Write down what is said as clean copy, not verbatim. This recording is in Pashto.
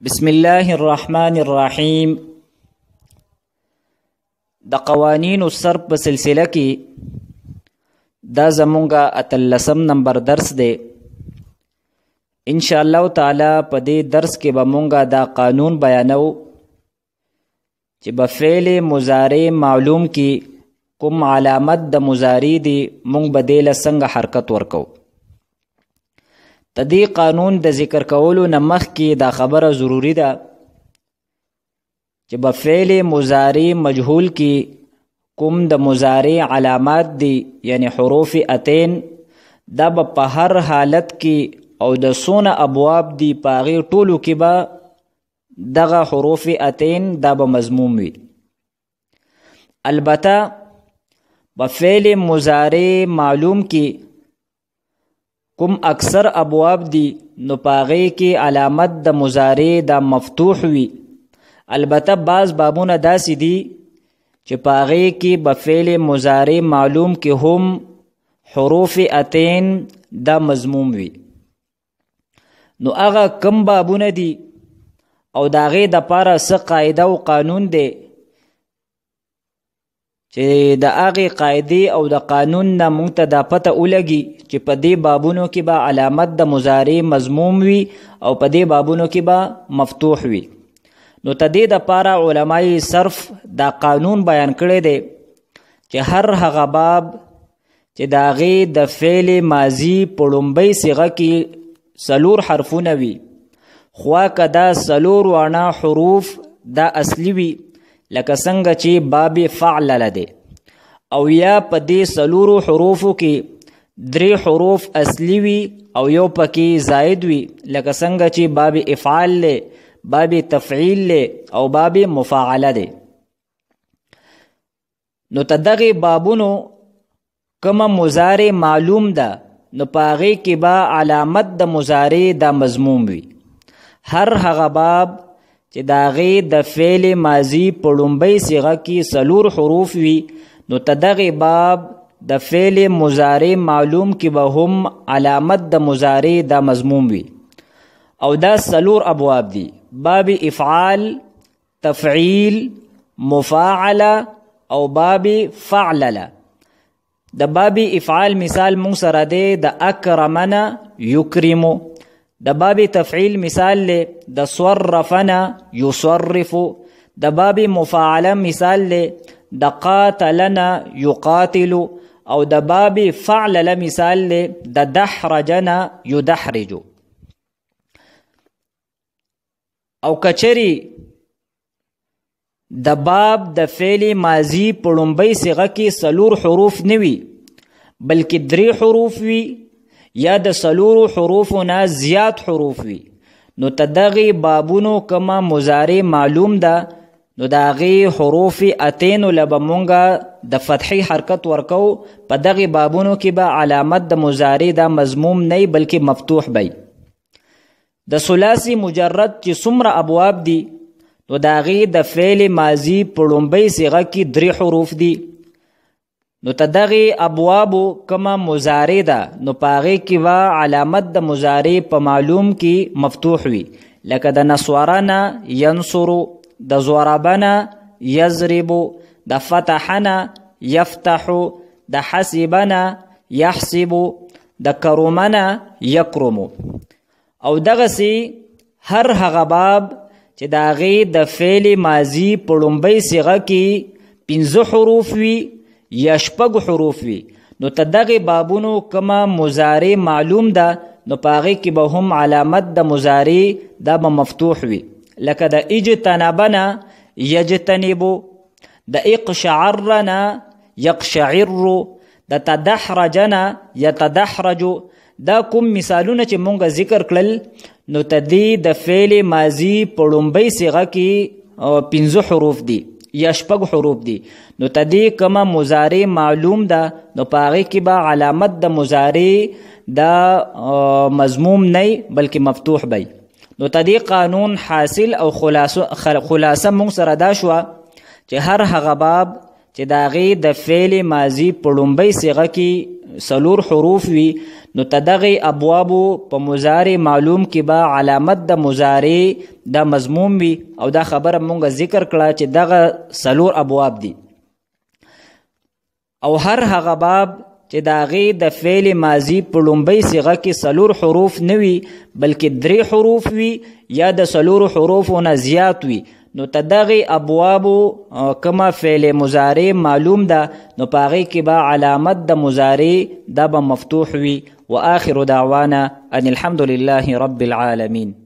بسم الله الرحمن الرحیم. د قوانینو صرف په سلسله کې دا زمونږه اتلسم نمبر درس دی. ان شاء الله تعالی په دې درس کې به مونږه دا قانون بیانو چې به فعل مضارع معلوم کې کوم علامت د مضارع دی مونږ به دې له څنګه حرکت ورکو. تدې قانون د ذکر کولو نه مخکې دا خبره ضروری ده چې به فعل مضارع مجهول کې کوم د مضارع علامات دي یعنی حروف اتین دا به په هر حالت کې او د سونه ابواب دي په هغې ټولو کې به دغه حروف اتین دا به مضموم وي. البته به فعل مضارع معلوم کې کوم اکثر ابواب دي نو پاغې کې علامت د مضارع دا مفتوح وي. البته بعض بابونه داسې دي چې پاغې کې به فعل مضارع معلوم کې هم حروف اتین دا مضموم وي. نو هغه کم بابونه دي او د هغې دپاره څه قاعده او قانون دی چې د هغې قاعدې او د قانون نه موږ ته دا پته ولګي چې په دې بابونو کې به علامت د مضارع مضموم وي او په دې بابونو کې به مفتوح وي. نو د دې دپاره علمای صرف دا قانون بیان کړی دی چې هر هغه باب چې د هغې د فعل ماضي په لومبۍ صیغه کې 4 حرفونه وي خوا که دا 4 واړه حروف دا اصلي وي لکه څنګه چې باب فعلله دی او یا په دې 4 حروفو کې 3 حروف اصلي وي او یو پکې زائد وي لکه څنګه چې باب افعال دی باب تفعیل دی او باب مفاعله دی. نو تدغه بابونو کومه مضارع معلوم ده نو په هغې کې به علامت د مضارع دا مضموم وي. هر هغه باب چې د هغې د فعل ماضي په لومبۍ صیغه کې 4 حروف وي نو تدغه باب د فعل مضارع معلوم کې به هم علامت د مضارع دا مضموم وي. او دا 4 ابواب دي: باب افعال، تفعیل، مفاعله او باب فعلله. د باب افعال مثال مونږ سره دی د اکرمنا یکرمو. د باب تفعیل مثال له د صرفنا یصرف. د باب مفاعله مثال له د قاتلنا یقاتل. او د باب فعلله مثال له د دحرجنا یدحرج. او کچری د باب د فعل ماضی په لومبۍ صیغه کې 4 حروف نه وي بلکې 3 حروف وي یا د 4 حروفو نه زیات حروف وي نو تدغه بابونو کما مضارع معلوم ده نو د هغې حروف اتینو له به مونږه د فتحي حرکت ورکو. په دغې بابونو کې به علامت د مضارع دا مضموم نه بلکې مفتوح بی. د ثلاثي مجرد چې څومره ابواب دي نو د هغې د فعل ماضي په لومبۍ صیغه کې 3 حروف دي نو تدغه ابوابو کما مضارع ده نو په هغې کې به علامت د مضارع په معلوم کې مفتوح وي لکه د نصورنا ینصرو، د ضربنا یضربو، د فتحنا یفتحو، د حسبنا یحسبو، د کرمنا یکرمو. او دغسې هر هغه باب چې د هغې د فعل ماضي په لومبۍ صیغه کې 15 حروف وي یا 6 حروف وي نو تدغه بابونو کما مضارع معلوم ده نو په هغې کې به هم علامت د مضارع دا به مفتوح وي لکه د اجتنبنا یجتنبو، د اقشعرنا یقشعرو، د تدحرجنا یتدحرجو. دا کوم مثالونه چې مونږ ذکر کړل نو تدې د فعل ماضي په لومبۍ صیغه کې 15 حروف دي یا 6 حروف دي نو تدې کومه مضارع معلوم ده نو په هغې کې به علامت د مضارع دا مضموم نه بلکې مفتوح بی. نو تدې قانون حاصل او خلاصه مونږ سره دا شوه چې هر هغه باب چې د هغې د فعل ماضي په لومبۍ صیغه کې 4 حروف وي نو تدغی ابوابو په مضارع معلوم کې به علامت د مضارع د مضموم وي او دا خبره مونږ ذکر کړه چې دغه څلور ابواب دي او هر هغه باب چې د هغې د فعل ماضي په لومبۍ صیغه کې څلور حروف نه وي بلکې 3 حروف وي یا د څلورو حروفو نه زیات وي نو تدغی ابوابو کما فعل مضارع معلوم ده نو په هغې کې به علامت د مضارع دا به مفتوح وي وآخر دعوانا ان الحمد لله رب العالمين.